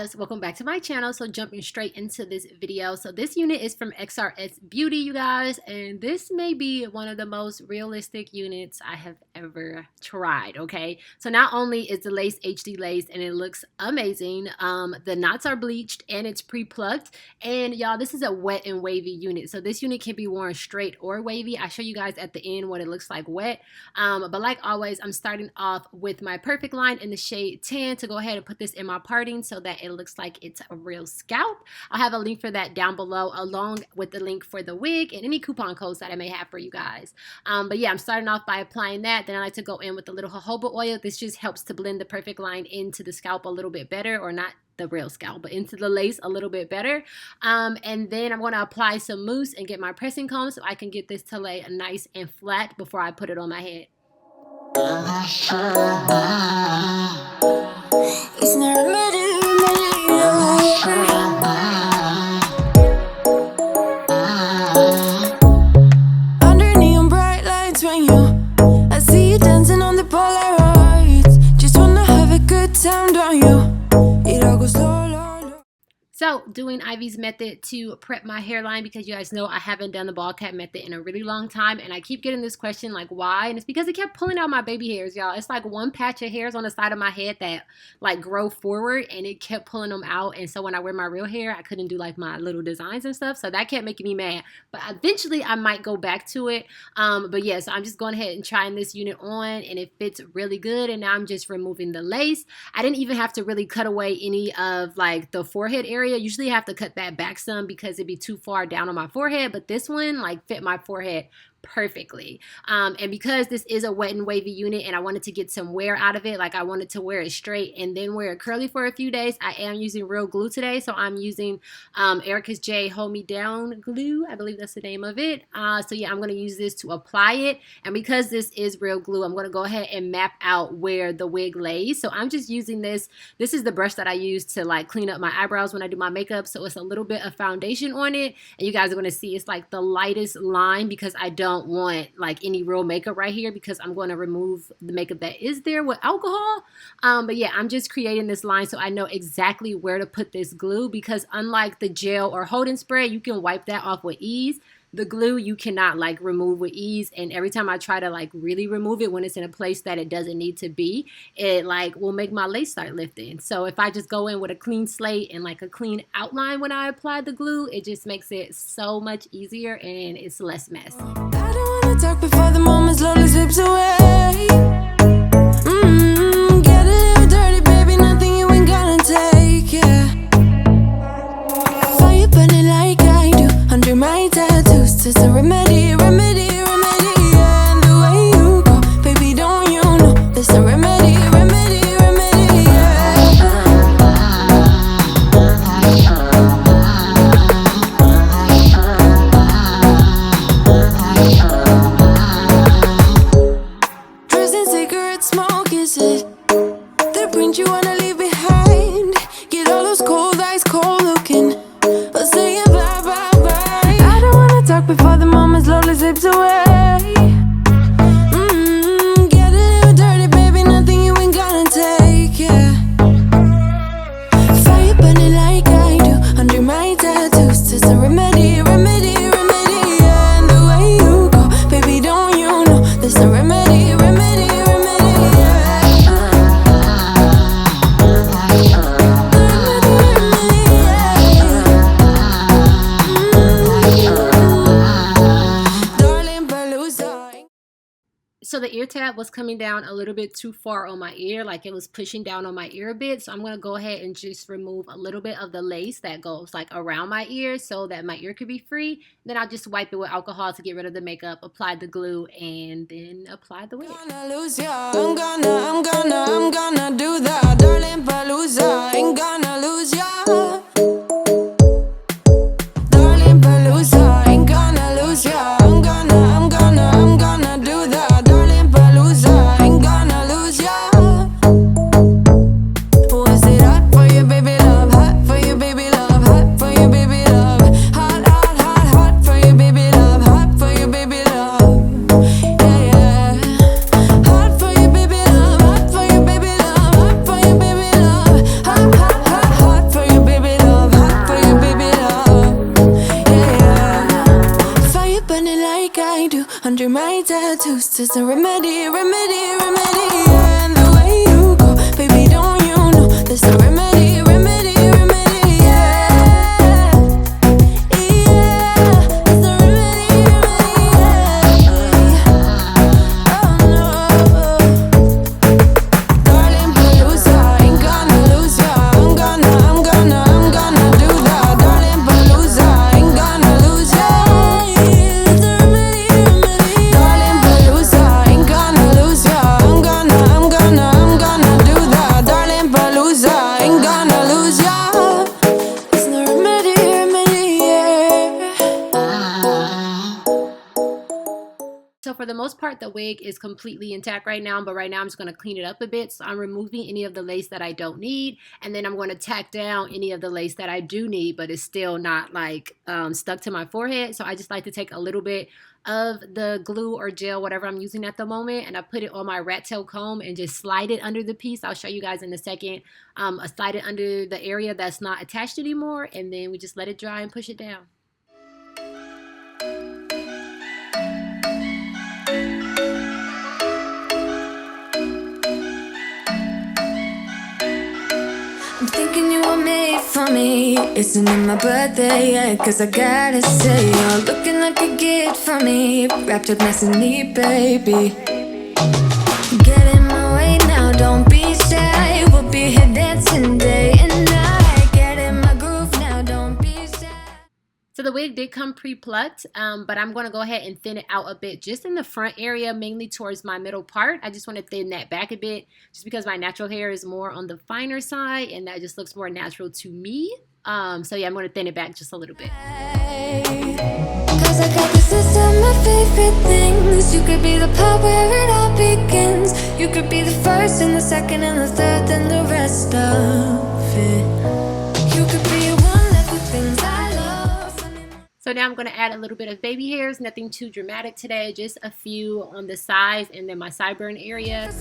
loves, welcome back to my channel. So jumping straight into this video. So this unit is from Xrsbeauty, you guys, and this may be one of the most realistic units I have ever tried. Okay, so not only is the lace HD lace and it looks amazing, the knots are bleached and it's pre-plucked, and y'all, this is a wet and wavy unit. So this unit can be worn straight or wavy. I'll show you guys at the end what it looks like wet, but like always, I'm starting off with my perfect line in the shade 10 to go ahead and put this in my parting so that it looks like it's a real scalp. I'll have a link for that down below, along with the link for the wig and any coupon codes that I may have for you guys. But yeah, I'm starting off by applying that. Then I like to go in with a little jojoba oil. This just helps to blend the perfect line into the scalp a little bit better, or not the real scalp, but into the lace a little bit better. And then I'm going to apply some mousse and get my pressing comb so I can get this to lay nice and flat before I put it on my head. It's not under neon bright lights when I see you dancing on the Polaroids. Just wanna have a good time, don't you? It all goes slow. So doing Ivy's method to prep my hairline, because you guys know I haven't done the ball cap method in a really long time, and I keep getting this question like why, and it's because it kept pulling out my baby hairs, y'all. It's like one patch of hairs on the side of my head that like grow forward, and it kept pulling them out. And so when I wear my real hair, I couldn't do like my little designs and stuff, so that kept making me mad. But eventually I might go back to it. But yeah, so I'm just going ahead and trying this unit on, and it fits really good. And now I'm just removing the lace. I didn't even have to really cut away any of like the forehead area. Usually I have to cut that back some because it'd be too far down on my forehead, but this one like fit my forehead perfectly. And because this is a wet and wavy unit and I wanted to get some wear out of it, like I wanted to wear it straight and then wear it curly for a few days, I am using real glue today. So I'm using Erika's J Hold Me Down glue. I believe that's the name of it. So yeah, I'm going to use this to apply it. And because this is real glue, I'm going to go ahead and map out where the wig lays. So I'm just using this. This is the brush that I use to like clean up my eyebrows when I do my makeup. So it's a little bit of foundation on it. And you guys are going to see it's like the lightest line because I don't want like any real makeup right here, because I'm going to remove the makeup that is there with alcohol. But yeah, I'm just creating this line so I know exactly where to put this glue, because unlike the gel or holding spray, you can wipe that off with ease. The glue you cannot like remove with ease, and every time I try to like really remove it when it's in a place that it doesn't need to be, it like will make my lace start lifting. So if I just go in with a clean slate and like a clean outline when I apply the glue, it just makes it so much easier and it's less mess. I don't wanna talk before the moment slowly slips away. Get a little dirty, baby, nothing you ain't gonna take, yeah. Fire burning like I do under my tattoos. It's a remedy, remedy, remedy, yeah. And the way you go, baby, don't you know there's a remedy, remedy, remedy, yeah. Dressed in cigarette smoke, is it the print you wanna leave behind? Get all those cold eyes cold looking, but say it bye, bye, bye. I don't wanna talk before the moment slowly slips away. Get a little dirty, baby, nothing you ain't gonna take, yeah. Fire burning like I do under my tattoos. It's a remedy, remedy, remedy, yeah. And the way you go, baby, don't you know there's a remedy, remedy, remedy, yeah. So the ear tab was coming down a little bit too far on my ear, like it was pushing down on my ear a bit. So I'm going to go ahead and just remove a little bit of the lace that goes like around my ear so that my ear could be free. Then I'll just wipe it with alcohol to get rid of the makeup, apply the glue, and then apply the wig. I'm gonna do that, darling Palooza. Ain't gonna lose ya. Darling Palooza, ain't gonna lose ya. I'm gonna do that, darling Palooza. Ain't gonna lose ya. Was it hot for you, baby love? Hot for you, baby love. Hot for you, baby love. Hot, hot, hot, hot for you, baby love. Hot for you, baby love. Yeah, yeah. Hot for you, baby love. Hot for you, baby love. Hot for you, baby love. Hot, hot, hot. tattoos, just a remedy, remedy, remedy. Yeah, and the way you go, baby, don't you know? There's a remedy, remedy, remedy. Yeah, yeah, there's a remedy, remedy. Yeah. Oh no, darling, Palooza, ain't gonna lose ya. I'm gonna do that, darling, Palooza, ain't gonna lose ya. There's a remedy, remedy. Darling, Palooza, ain't gonna lose ya. I'm gonna do that, darling, Palooza, ain't gonna lose ya. There's no remedy, remedy, yeah. So for the most part, the wig is completely intact right now, but right now I'm just going to clean it up a bit. So I'm removing any of the lace that I don't need, and then I'm going to tack down any of the lace that I do need, but it's still not like stuck to my forehead. So I just like to take a little bit of the glue or gel, whatever I'm using at the moment, and I put it on my rat tail comb and just slide it under the piece. I'll show you guys in a second. I slide it under the area that's not attached anymore, and then we just let it dry and push it down. I'm thinking you were made for me. Isn't it my birthday yet? Cause I gotta say, you're looking like a gift for me. Wrapped up nice and neat, baby. Get in my way now, don't be shy. We'll be here dancing day and night. Get in my groove now, don't be shy. So the wig did come pre-plucked, but I'm going to go ahead and thin it out a bit just in the front area, mainly towards my middle part. I just want to thin that back a bit just because my natural hair is more on the finer side and that just looks more natural to me. So yeah, I'm going to thin it back just a little bit. Cause I got this list of my favorite things. You could be the part where it all begins. You could be the first and the second and the third and the rest of it. You could be one of the things I love. So now I'm going to add a little bit of baby hairs, nothing too dramatic today, just a few on the sides and then my sideburn area.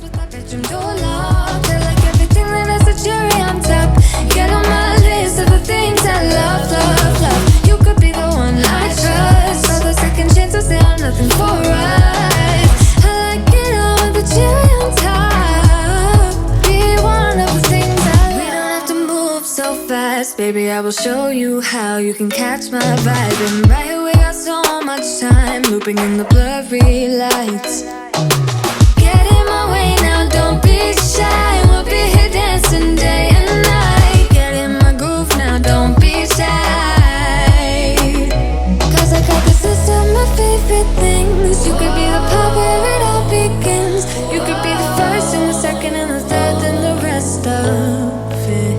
Get on my list of the things I love, love, love. You could be the one I trust. All the second chances, they are nothing for us. I like it all with the cherry on top. Be one of the things I love. We don't have to move so fast, baby, I will show you how you can catch my vibe. And right here we got so much time, looping in the blurry lights. Get in my way now, don't be shy. We'll be here dancing day and night. Get in my groove now, don't be shy. Cause I got this list of my favorite things. You could be the part where it all begins. You could be the first and the second and the third and the rest of it.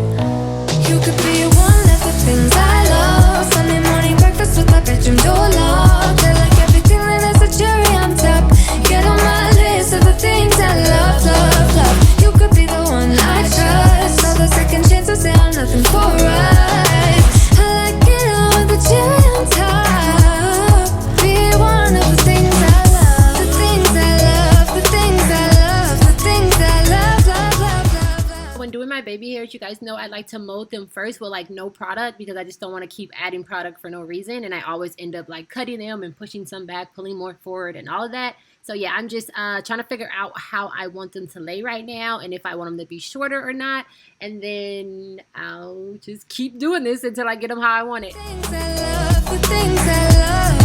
You could be one of the things I love. Sunday morning breakfast with my bedroom door locked. I like everything that has a cherry on top. Get on my list of the things I love, love, love. You could be the one I trust. All the second chances, they are nothing for us. I like it all with the cherry on top. Be one of the things I love. The things I love, the things I love, the things I love, love, love, love, love. When doing my baby hairs, you guys know I like to mold them first with like no product because I just don't want to keep adding product for no reason, and I always end up like cutting them and pushing some back, pulling more forward and all of that. So yeah, I'm just trying to figure out how I want them to lay right now and if I want them to be shorter or not, and then I'll just keep doing this until I get them how I want it. Things I love, the things I love.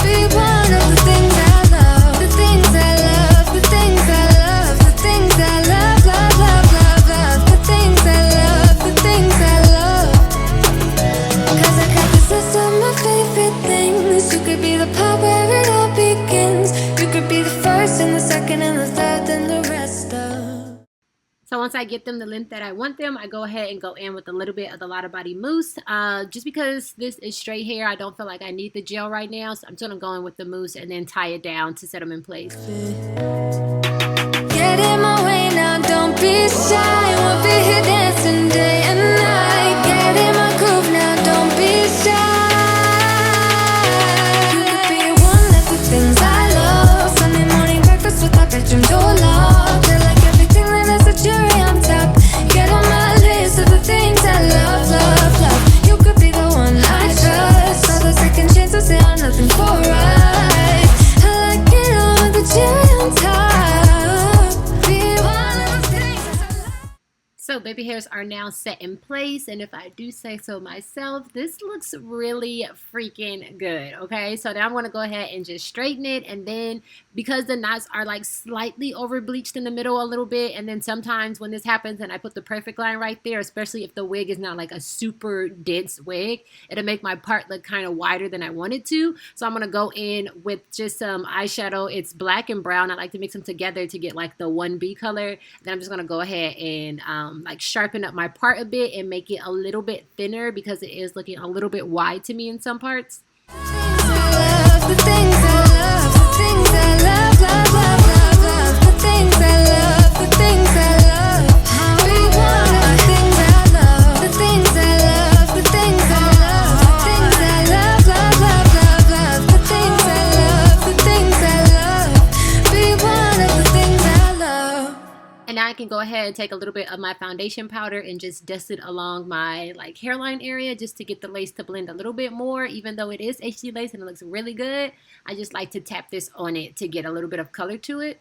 Be one of the things I love. The things I love, the things I love, the things I love, love, love, love, love. The things I love, the things I love. Cause I got this list of my favorite things. You could be the part where it all begins. You could be the first and the second and the third and the rest of. So once I get them the length that I want them, I go ahead and go in with a little bit of the Lotta Body mousse. Just because this is straight hair, I don't feel like I need the gel right now. So I'm just going to go in with the mousse and then tie it down to set them in place. Get in my way now, don't be shy. We'll be here dancing day and night. Get in my groove now, don't be shy. You could be one of the things I love. Sunday morning breakfast with my bedroom door locked. I like everything that has a cherry on top. Get on my list of the things I love, love, love. You could be the one I trust. All the second chances, they are nothing for us. I like it all with the cherry. baby hairs are now set in place, and if I do say so myself, this looks really freaking good. Okay, so now I'm going to go ahead and just straighten it, and then because the knots are like slightly over bleached in the middle a little bit, and then sometimes when this happens and I put the perfect line right there, especially if the wig is not like a super dense wig, it'll make my part look kind of wider than I want it to. So I'm going to go in with just some eyeshadow. It's black and brown. I like to mix them together to get like the 1B color. Then I'm just going to go ahead and like sharpen up my part a bit and make it a little bit thinner because it is looking a little bit wide to me in some parts. I can go ahead and take a little bit of my foundation powder and just dust it along my like hairline area just to get the lace to blend a little bit more. Even though it is HD lace and it looks really good, I just like to tap this on it to get a little bit of color to it.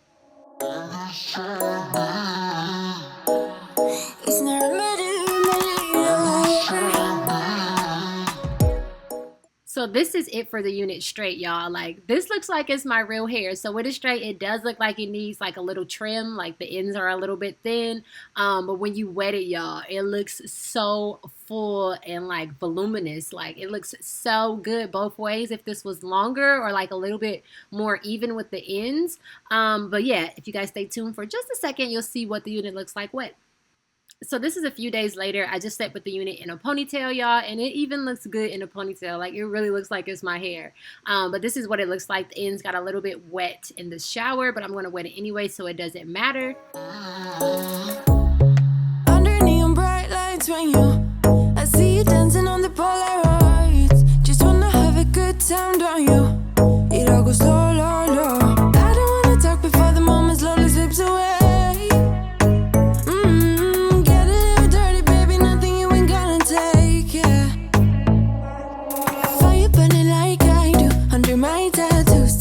So this is it for the unit straight, y'all. Like, this looks like it's my real hair. So with it straight, it does look like it needs like a little trim. Like the ends are a little bit thin. But when you wet it, y'all, it looks so full and like voluminous. Like it looks so good both ways if this was longer or like a little bit more even with the ends. But yeah, if you guys stay tuned for just a second, you'll see what the unit looks like wet. So this is a few days later. I just set with the unit in a ponytail, y'all, and it even looks good in a ponytail. Like, it really looks like it's my hair. But this is what it looks like. The ends got a little bit wet in the shower, but I'm going to wet it anyway, so it doesn't matter. Under neon bright lights when I see you dancing on the Polaroids. Just want to have a good time, don't you? It all goes slow, low, low. I don't want to talk before the moment slowly slips away.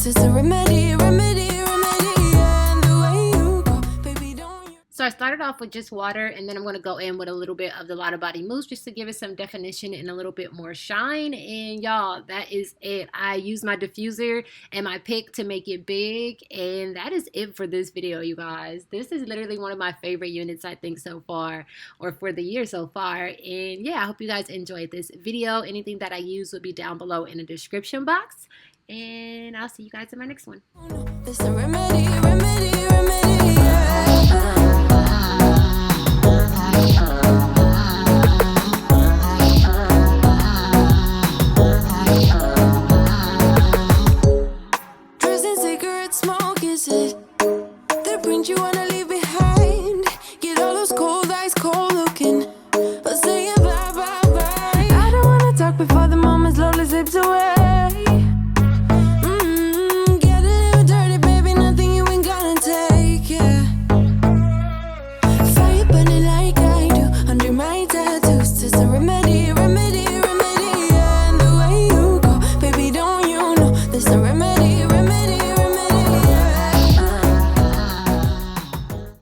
It's a remedy, remedy, remedy, and the way you go, baby, don't you... So I started off with just water, and then I'm going to go in with a little bit of the Lotta Body Mousse just to give it some definition and a little bit more shine. And y'all, that is it. I used my diffuser and my pick to make it big, and that is it for this video, you guys. This is literally one of my favorite units, I think, so far, or for the year so far. And yeah, I hope you guys enjoyed this video. Anything that I use will be down below in the description box. And I'll see you guys in my next one. It's a remedy, remedy, remedy, yeah. Dressing cigarette smoke, is it the print you wanna leave behind? Get all those cold eyes cold looking, but say bye, bye, bye. I don't wanna talk before the moment slowly slips away. It's a remedy, remedy.